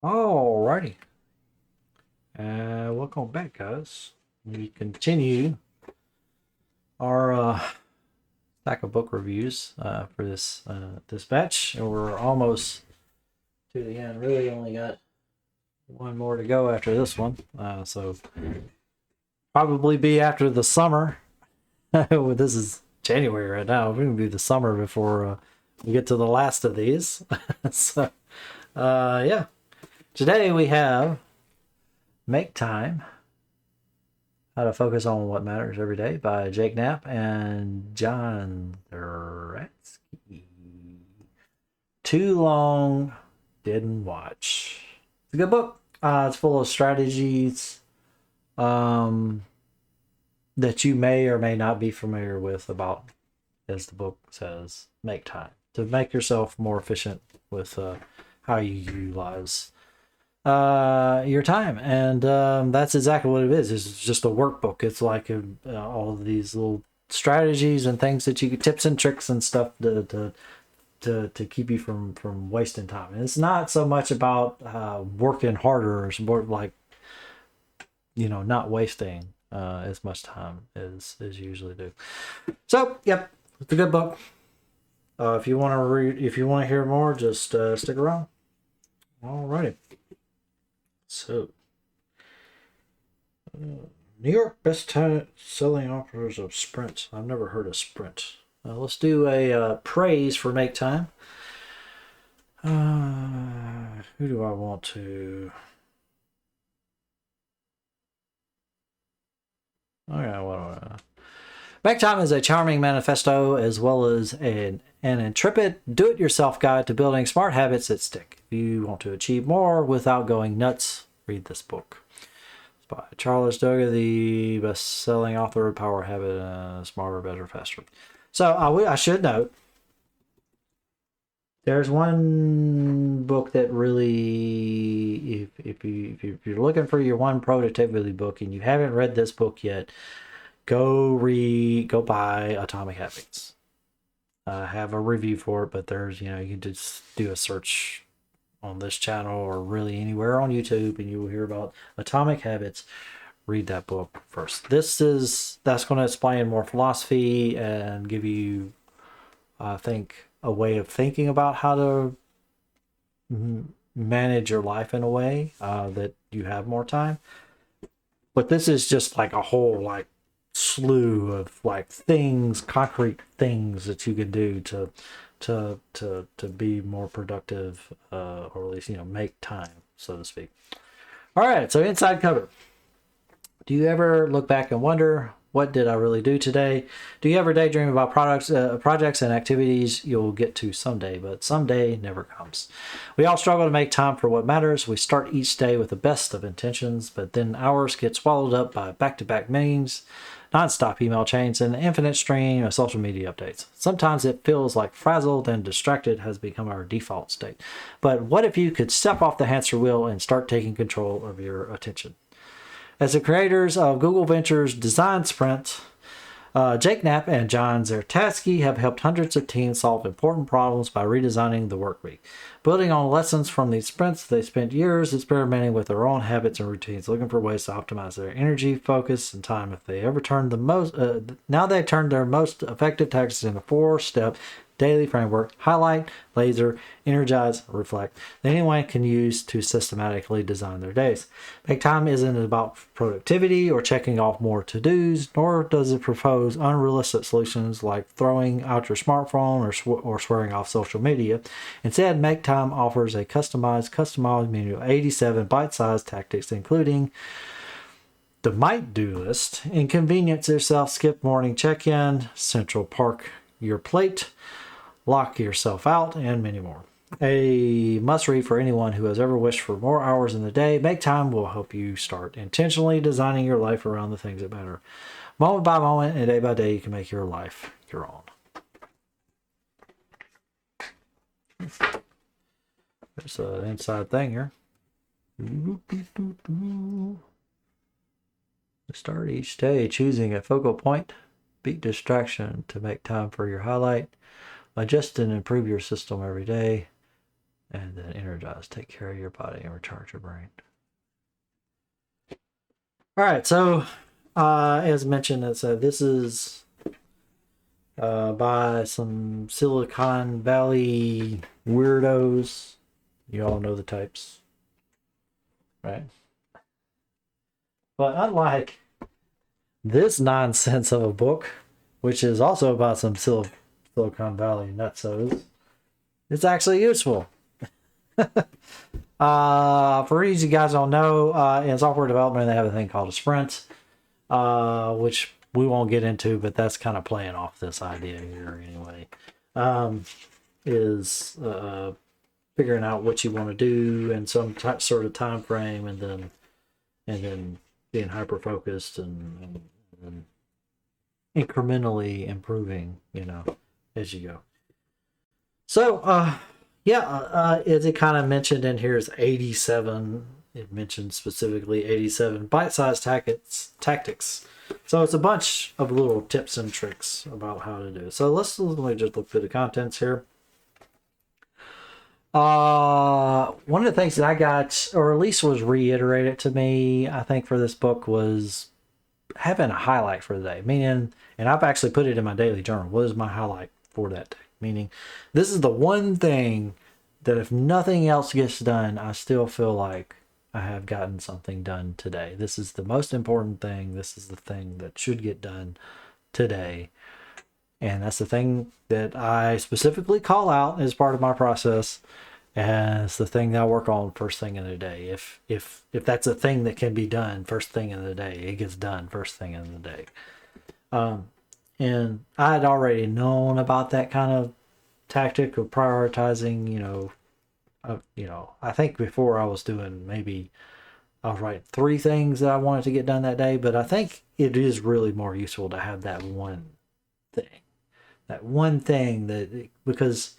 Alrighty. Welcome back, guys. We continue our stack of book reviews for this batch, and we're almost to the end. Really, only got one more to go after this one, so probably be after the summer. Well, this is January right now. We're gonna be the summer before we get to the last of these. So, yeah. Today we have Make Time, How to Focus on What Matters Every Day by Jake Knapp and John Zeratsky. Too Long Didn't Watch. It's a good book. It's full of strategies that you may or may not be familiar with about, as the book says, make time to make yourself more efficient with how you utilize your time. And that's exactly what it is. It's just a workbook. It's like all of these little strategies and things that you tips and tricks and stuff to keep you from wasting time. And it's not so much about working harder, or it's more like, not wasting as much time as you usually do. So yep, it's a good book. If you want to hear more, just stick around. Alrighty. So, New York best-selling authors of Sprint. I've never heard of Sprint. Let's do a praise for Make Time. Who do I want to? Okay, what do I? Make Time is a charming manifesto as well as an intrepid do-it-yourself guide to building smart habits that stick. If you want to achieve more without going nuts, read this book. It's by Charles Duhigg, the best-selling author of Power Habit, Smarter, Better, Faster. So I should note, there's one book that really, if you're looking for your one productivity book and you haven't read this book yet, go buy Atomic Habits. I have a review for it, but there's, you can just do a search on this channel or really anywhere on YouTube and you will hear about Atomic Habits. Read that book first. That's going to explain more philosophy and give you, I think, a way of thinking about how to manage your life in a way that you have more time. But this is just like a whole slew of concrete things that you can do to be more productive, or at least make time, so to speak. All right, so inside cover. Do you ever look back and wonder, what did I really do today? Do you ever daydream about projects and activities you'll get to someday, but someday never comes? We all struggle to make time for what matters. We start each day with the best of intentions, but then hours get swallowed up by back-to-back meetings, non-stop email chains, and an infinite stream of social media updates. Sometimes it feels like frazzled and distracted has become our default state. But what if you could step off the hamster wheel and start taking control of your attention? As the creators of Google Ventures Design Sprint, Jake Knapp and John Zeratsky have helped hundreds of teams solve important problems by redesigning the work week. Building on lessons from these sprints, they spent years experimenting with their own habits and routines, looking for ways to optimize their energy, focus, and time. Now they've turned their most effective tactics into 4-step daily framework: highlight, laser, energize, reflect, that anyone can use to systematically design their days. Make Time isn't about productivity or checking off more to-dos, nor does it propose unrealistic solutions like throwing out your smartphone or swearing off social media. Instead, Make Time offers a customized menu of 87 bite-sized tactics, including the might-do list, inconvenience yourself, skip morning check-in, central park your plate, lock yourself out, and many more. A must-read for anyone who has ever wished for more hours in the day. Make Time will help you start intentionally designing your life around the things that matter. Moment by moment and day by day, you can make your life your own. There's an inside thing here. Start each day choosing a focal point. Beat distraction to make time for your highlight. Adjust and improve your system every day. And then energize, take care of your body and recharge your brain. All right, so as mentioned, this is by some Silicon Valley weirdos. You all know the types, right? But unlike this nonsense of a book, which is also about some Silicon Valley nutsos, it's actually useful. For easy you guys don't know, in software development, they have a thing called a sprint, which we won't get into, but that's kind of playing off this idea here anyway. Is figuring out what you want to do in some sort of time frame, and then being hyper focused and incrementally improving, as you go. So, as it kind of mentioned in here is 87. It mentioned specifically 87 bite-sized tactics. So it's a bunch of little tips and tricks about how to do it. So let me just look through the contents here. One of the things that I got, or at least was reiterated to me, I think for this book, was having a highlight for the day. Meaning, and I've actually put it in my daily journal. What is my highlight for that day? Meaning, this is the one thing that if nothing else gets done, I still feel like I have gotten something done today. This is the most important thing. This is the thing that should get done today. And that's the thing that I specifically call out as part of my process. And it's the thing that I work on first thing in the day. If that's a thing that can be done first thing in the day, it gets done first thing in the day. And I had already known about that kind of tactic of prioritizing, I think before I was doing I was writing 3 things that I wanted to get done that day, but I think it is really more useful to have that one thing. That one thing because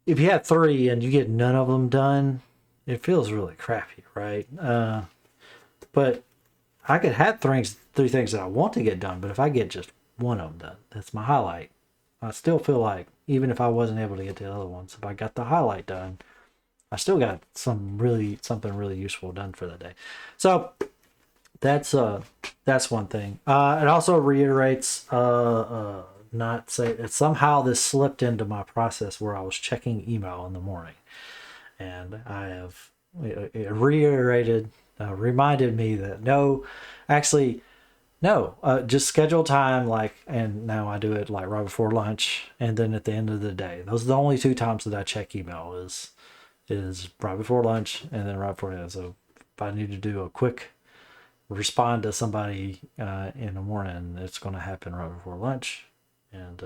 if you have 3 and you get none of them done, it feels really crappy, right? But I could have 3 things that I want to get done, but if I get just one of them done, that's my highlight. I still feel like even if I wasn't able to get to the other ones, if I got the highlight done, I still got something really useful done for the day. So that's one thing. It also reiterates not say that somehow this slipped into my process where I was checking email in the morning, and I have it reiterated, reminded me that no, just schedule time, and now I do it right before lunch and then at the end of the day. Those are the only 2 times that I check email is right before lunch and then right before dinner. So if I need to do a quick respond to somebody in the morning, it's going to happen right before lunch, and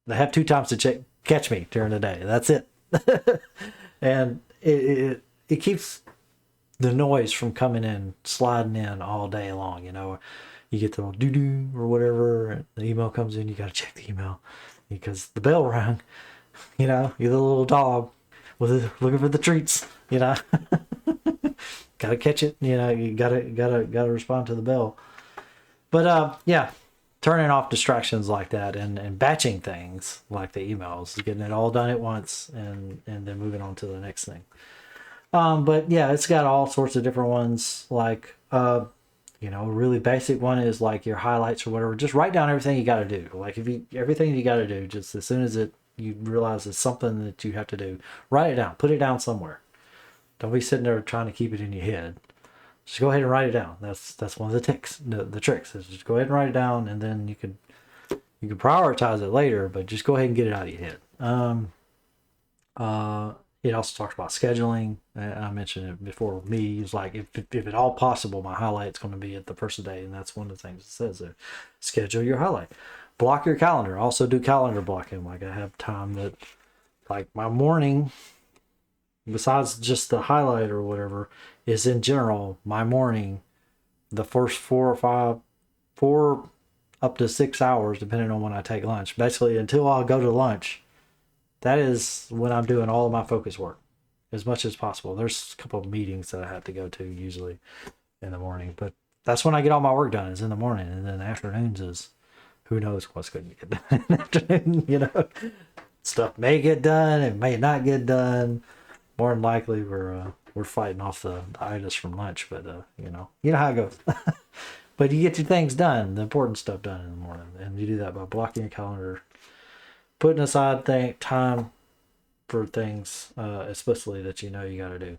they have 2 times to catch me during the day. That's it. And it keeps the noise from coming in, sliding in all day long. You get the little doo-doo or whatever, and the email comes in, you got to check the email because the bell rang. You're the little dog looking for the treats. Got to catch it. You gotta respond to the bell. But turning off distractions like that and batching things like the emails, getting it all done at once, and then moving on to the next thing. But yeah, it's got all sorts of different ones. A really basic one is like your highlights or whatever. Just write down everything you got to do. Everything you got to do, just as soon as you realize it's something that you have to do, write it down. Put it down somewhere. Don't be sitting there trying to keep it in your head. Just go ahead and write it down. That's one of the tricks is just go ahead and write it down, and then you can prioritize it later, but just go ahead and get it out of your head. It also talks about scheduling. I mentioned it before. Me is like, if at all possible, my highlight's going to be at the first of the day, and that's one of the things it says there. Schedule your highlight. Block your calendar. Also do calendar blocking. I have time that, my morning, besides just the highlight or whatever, is in general, my morning, the first 4 up to 6 hours, depending on when I take lunch. Basically, until I'll go to lunch, that is when I'm doing all of my focus work as much as possible. There's a couple of meetings that I have to go to usually in the morning, but that's when I get all my work done, is in the morning. And then the afternoons is who knows what's going to get done in the afternoon, stuff may get done, it may not get done. More than likely, we're fighting off the itis from lunch, but you know how it goes. But you get your things done, the important stuff done in the morning, and you do that by blocking your calendar, putting aside time for things explicitly that you know you got to do.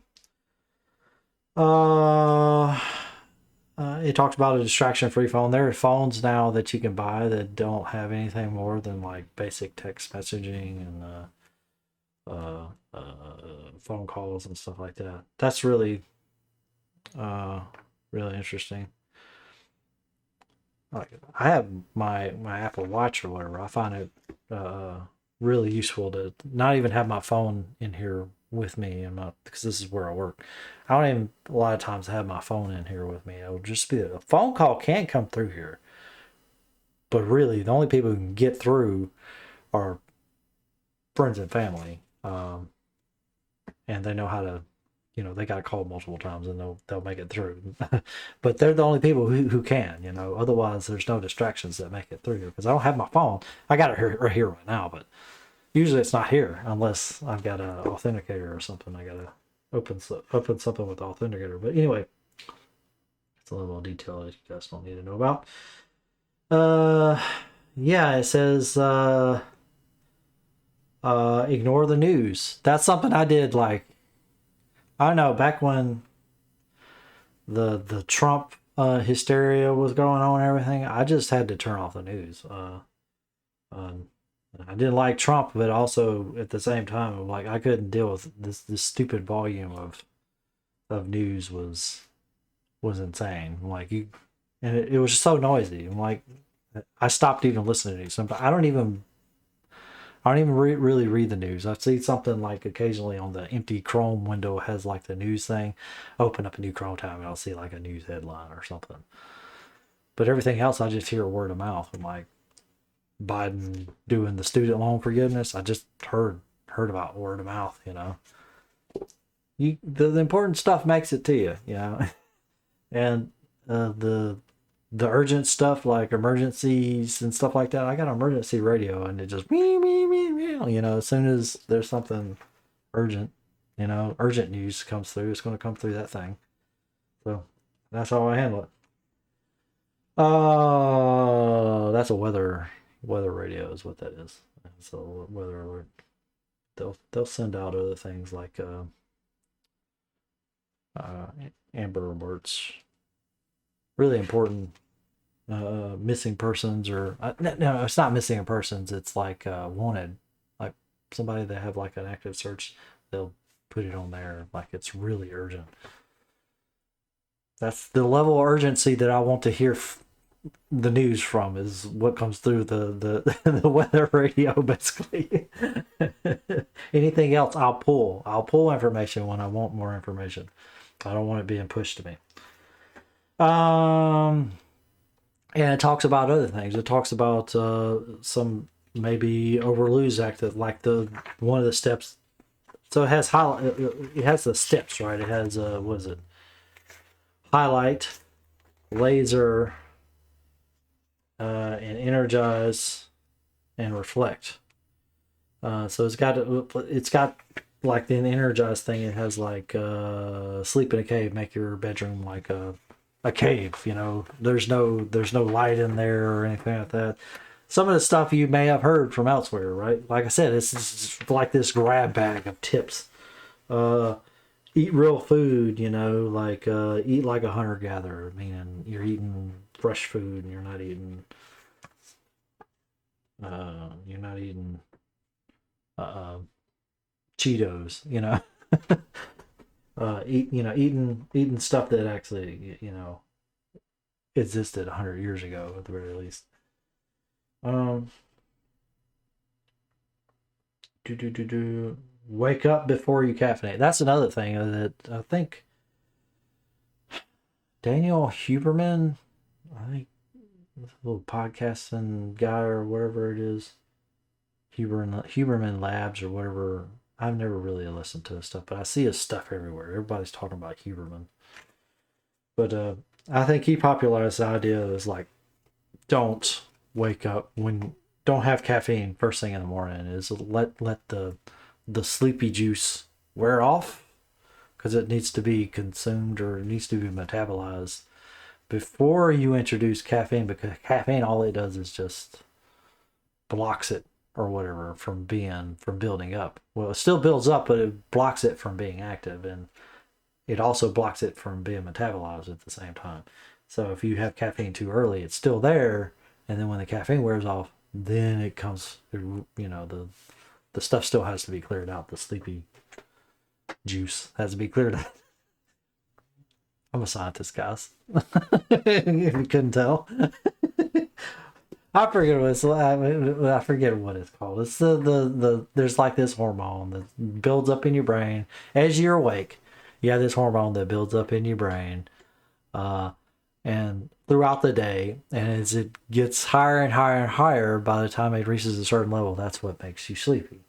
It talks about a distraction-free phone. There are phones now that you can buy that don't have anything more than like basic text messaging and phone calls and stuff like that. That's really, really interesting. Like I have my Apple Watch or whatever. I find it really useful to not even have my phone in here with me, and because this is where I work. I don't even a lot of times have my phone in here with me. It'll just be a phone call can't come through here, but really the only people who can get through are friends and family, and they know how to. They got to call multiple times and they'll make it through. But they're the only people who can. Otherwise there's no distractions that make it through here because I don't have my phone. I got it right here right now, but usually it's not here unless I've got an authenticator or something. I gotta open something with the authenticator. But anyway, it's a little detail that you guys don't need to know about. Yeah, it says ignore the news. That's something I did like. I don't know, back when the Trump hysteria was going on and everything, I just had to turn off the news. I didn't like Trump, but also at the same time, like I couldn't deal with this stupid volume of news was insane. Like and it was so noisy. I'm like, I stopped even listening to news. I don't even really read the news. I see something like occasionally on the empty Chrome window has like the news thing. Open up a new Chrome tab and I'll see like a news headline or something. But everything else, I just hear word of mouth. I'm like Biden doing the student loan forgiveness. I just heard about word of mouth. The important stuff makes it to you. And the urgent stuff like emergencies and stuff like that, I got an emergency radio and it just as soon as there's something urgent, urgent news comes through, it's going to come through that thing. So that's how I handle it. That's a weather radio is what that is. So weather alert. They'll send out other things like Amber Alerts. Really important missing persons or no, it's not missing persons. It's like wanted, like somebody that have like an active search. They'll put it on there like it's really urgent. That's the level of urgency that I want to hear the news from is what comes through the the weather radio basically. Anything else I'll pull information when I want more information. I don't want it being pushed to me. And it talks about other things. It talks about some maybe overuse act that like one of the steps. So it has it has the steps, right? It has what is it? Highlight, laser, and energize, and reflect. So it's got like the energize thing. It has like sleep in a cave, make your bedroom like a cave. There's no light in there or anything like that. Some of the stuff you may have heard from elsewhere, right? Like I said, it's like this grab bag of tips. Eat real food, like eat like a hunter gatherer, meaning you're eating fresh food and you're not eating Cheetos, eating stuff that actually existed 100 years ago at the very least. Wake up before you caffeinate. That's another thing that I think Daniel Huberman, I think this little podcasting guy or whatever it is, Huberman Labs or whatever. I've never really listened to his stuff, but I see his stuff everywhere. Everybody's talking about Huberman. But I think he popularized the idea is like, don't wake up when don't have caffeine first thing in the morning is let the sleepy juice wear off, because it needs to be consumed or it needs to be metabolized before you introduce caffeine, because caffeine, all it does is just blocks it or whatever from building up. Well, it still builds up, but it blocks it from being active, and it also blocks it from being metabolized at the same time. So if you have caffeine too early, it's still there, and then when the caffeine wears off, then it comes, the stuff still has to be cleared out. The sleepy juice has to be cleared out. I'm a scientist, guys. If you couldn't tell. I forget what it's called. It's the there's like this hormone that builds up in your brain as you're awake. You have this hormone that builds up in your brain, and throughout the day, and as it gets higher and higher and higher, by the time it reaches a certain level, that's what makes you sleepy,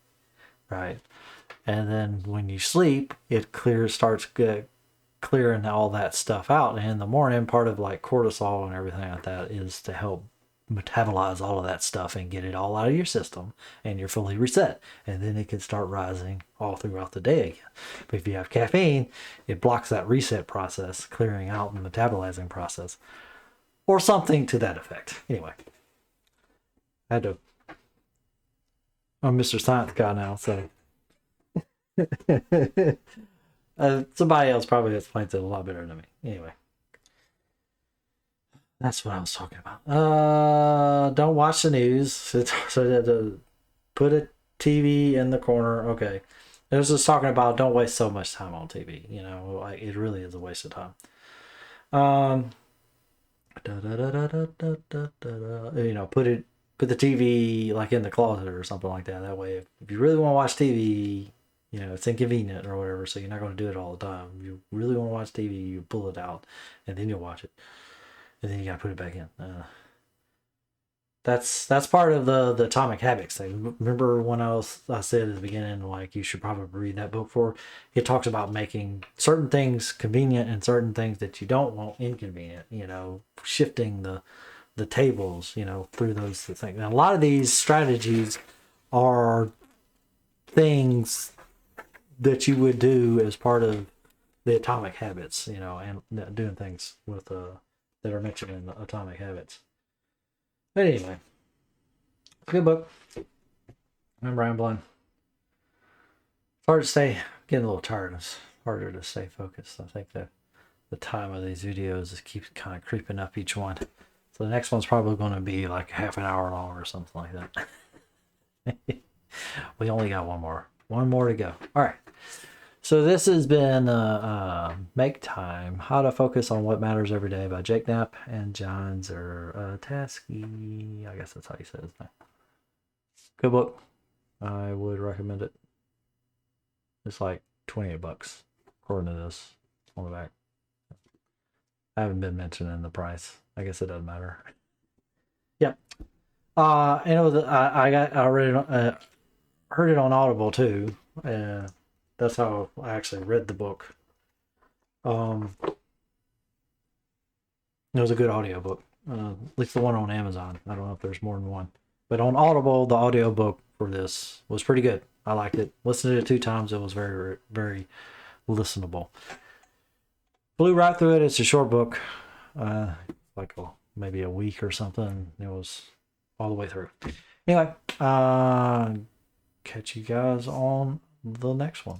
right? And then when you sleep, it starts clearing all that stuff out. And in the morning, part of like cortisol and everything like that is to help metabolize all of that stuff and get it all out of your system, and you're fully reset, and then it can start rising all throughout the day again. But if you have caffeine, it blocks that reset process, clearing out and metabolizing process, or something to that effect. Anyway, I had to, I'm Mr. Science guy now, so somebody else probably explains it a lot better than me. Anyway, that's what I was talking about. Don't watch the news. So to put a TV in the corner. Okay. It was just talking about don't waste so much time on TV. Like it really is a waste of time. Put the TV like in the closet or something like that. That way, if you really want to watch TV, it's inconvenient or whatever, so you're not going to do it all the time. You really want to watch TV, you pull it out, and then you'll watch it. And then you got to put it back in. That's part of the Atomic Habits thing. Remember when I said at the beginning, like, you should probably read that book for it talks about making certain things convenient and certain things that you don't want inconvenient, shifting the tables, through those things. And a lot of these strategies are things that you would do as part of the Atomic Habits, and doing things with that are mentioned in the Atomic Habits. But anyway, good book. I'm rambling. It's hard to stay, getting a little tired. It's harder to stay focused. I think that the time of these videos just keeps kind of creeping up each one. So the next one's probably going to be like half an hour long or something like that. We only got one more to go. All right. So this has been Make Time, How to Focus on What Matters Every Day by Jake Knapp and John Zeratsky. I guess that's how you say his name. Good book. I would recommend it. It's like $28 according to this on the back. I haven't been mentioning the price. I guess it doesn't matter. Yep. And it was I read heard it on Audible too. That's how I actually read the book. It was a good audiobook. At least the one on Amazon. I don't know if there's more than one. But on Audible, the audiobook for this was pretty good. I liked it. Listened to it 2 times. It was very, very listenable. Flew right through it. It's a short book. Like maybe a week or something. It was all the way through. Anyway, catch you guys on the next one.